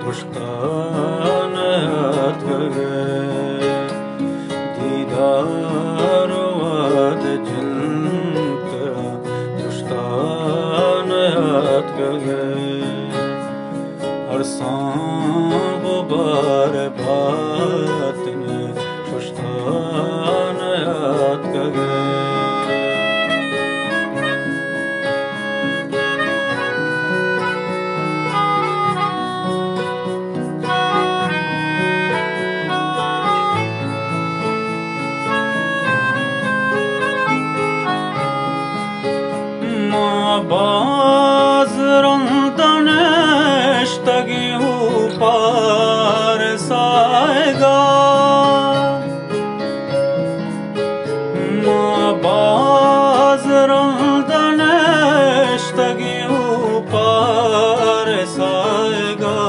खुशतान याद करे दीदार वाद जिंत खुशतान याद करे हर सांब बार बात ने खुशतान याद करे Bazırandan eştagi upar sayga Bazırandan eştagi upar sayga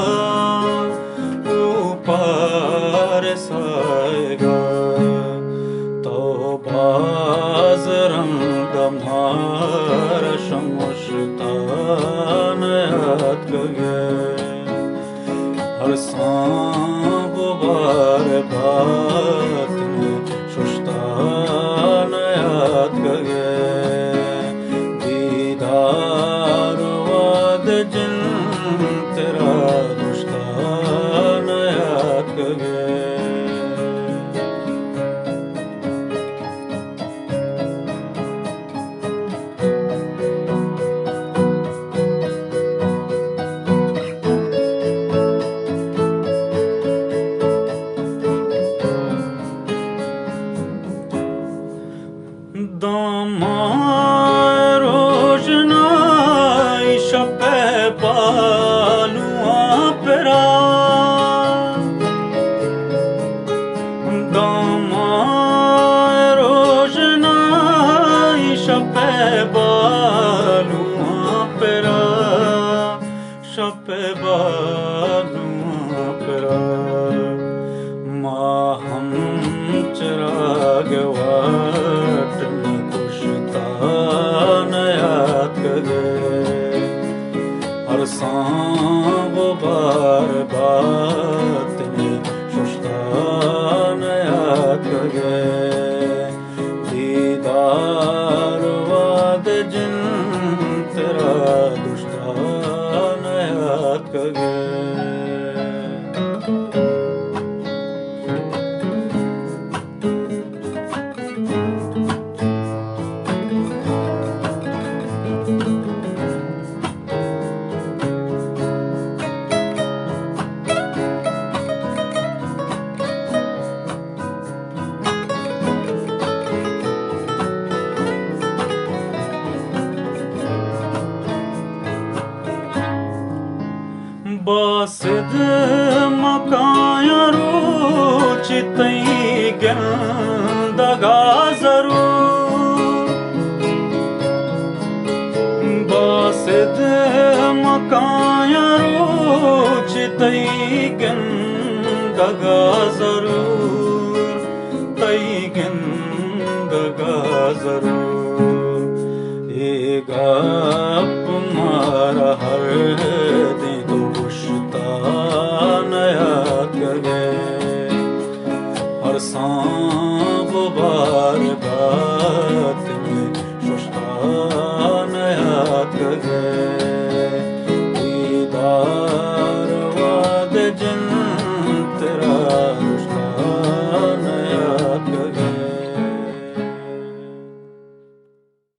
Upar sayga To bazırandan शमशतान याद करे हर सांब बार बात ने शुशतान याद करे दीदार वाद जिन तेरा दुश्तान याद करे Damar rojnai şape paluan pera Damar rojnai şape paluan pera Şape paluan pera Maham chirag vat याद करे हर सांब बार बात ने शुशतान याद करे दीदार वाद जिन तेरा दुश्तान याद करे Basid makaya ruchitay gandaga zarur Basid makaya ruchitay gandaga zarur Tay gandaga zarur Ye gap mara har din याद करे हर सांब बार बात में शुशतान याद करे